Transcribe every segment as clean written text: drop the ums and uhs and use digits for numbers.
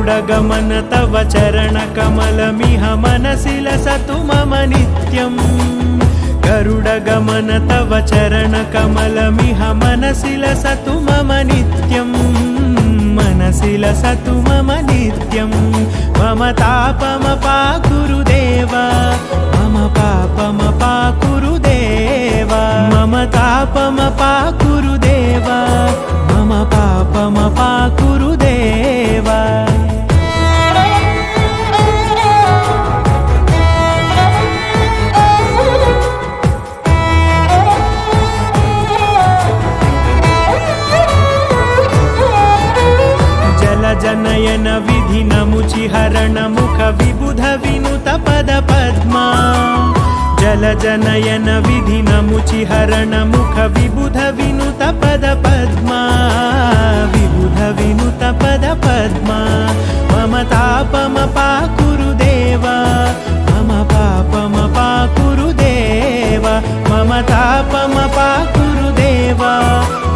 गरुडगमन तव चरणकमलमिह मनसि लसतु मम नित्यम् गरुडगमन तव चरणकमलमिह मनसि लसतु मम नित्यम् मनसि लसतु मम नित्यम् मम तापमपाकुरु देव मम पापमपाकुरु देव मम तापमपाकुरु देव मम पापमपाकुरु देव जनयन विधि नमुचिहरण मुख विबुध विनुत पद पद्मा जल जनयन विधि नमुचिहरण मुख विबुध विनुत पद पद्मा विबुध विनुत पद पद्मा मम तापमपाकुरु देव मम पापमपाकुरु देव मम तापमपाकुरु देव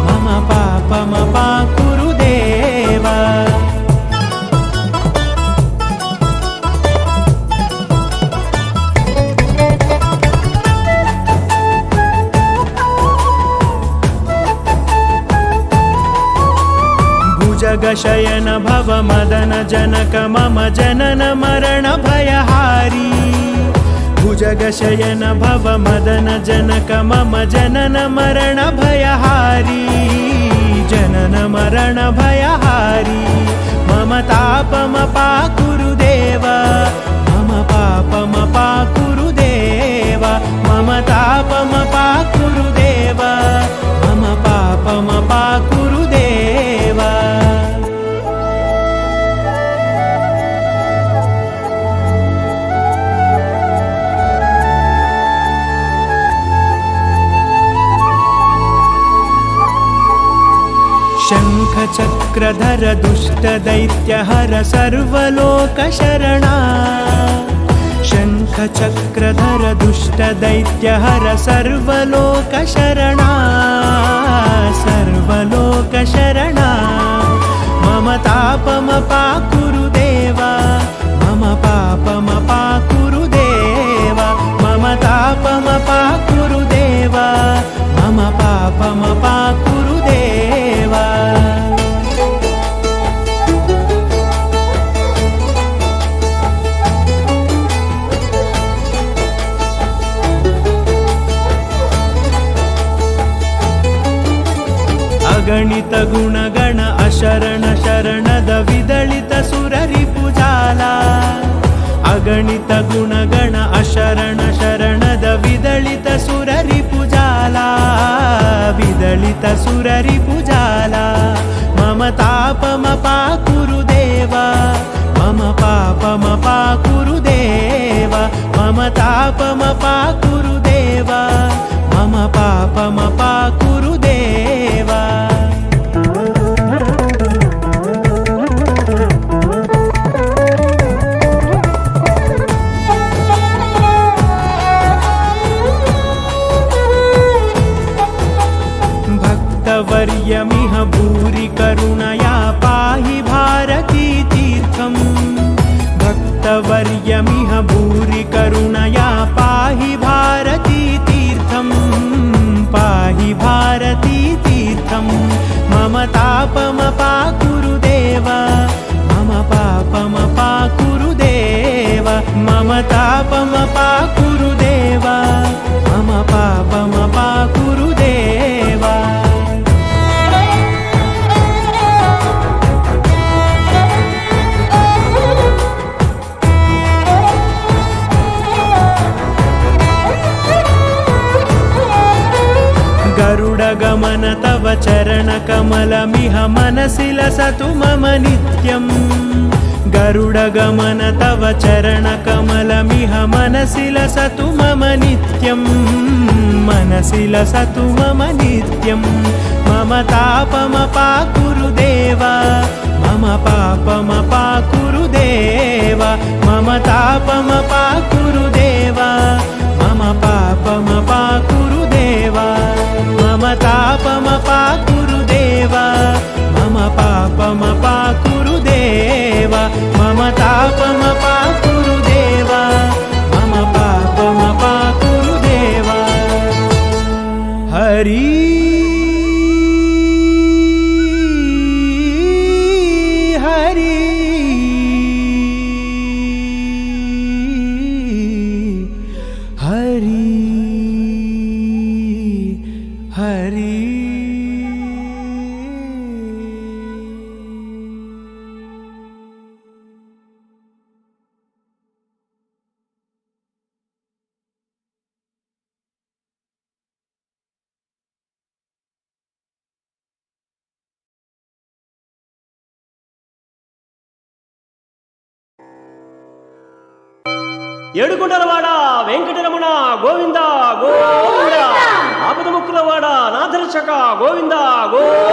मम पापमपाकुरु देव जगशयन भव मदन जनक मम जनन मरण भयहारी भुजगशयन भव मदन जनक मम जनन मरण भयहारी जनन मरण भयहारी मम तापमपाकुरु देव मम पापमपाकुरु देव मम तापमपाकुरु देव मम पापमपाकुरु देव शङ्खचक्रधर दुष्टदैत्यहर सर्वलोकशरणा शङ्खचक्रधर दुष्टदैत्यहर सर्वलोकशरणा सर्वलोकशरणा मम तापमपाकुरु देव मम पापमपाकुरु देव मम तापमपाकुरु देव मम पापमपाकुरु देव अगणित गुणगण अशरण शरणद विदलित सुररिपुजाला अगणित गुणगण अशरण शरणद विदलित सुररिपुजाला विदलित सुररिपुजाला मम तापमपाकुरु देव मम पापमपाकुरु देव मम तापमपाकुरु देव मम पापमपाकुरु देव भक्तवर्यमिह भूरि करुणया पाहि भारती तीर्थम् भक्तवर्यमिह भूरि करुणया पाहि भारती तीर्थम् पाहि भारती तीर्थम् मम तापमपाकुरु देव मम पापमपाकुरु देव मम तापमपाकुरु देव मम पापमपाकुरु देव गरुडगमन तव चरणकमलमिह मनसि लसतु मम नित्यम् गरुडगमन तव चरणकमलमिह मनसि लसतु मम नित्यम् मनसि लसतु मम नित्यम् मम तापमपाकुरु देव मम पापमपाकुरु देव मम तापमपाकुरु देव मम पापमपाकुरु देव मम तापमपाकुरु देव मम पापमपाकुरु देव హరి హరి హరి హరి ఏడుకొండలవాడ వెంకటరమణ గోవింద గోవింద ఆపద ముక్కులవాడ నాథరక్షక గోవింద గోవింద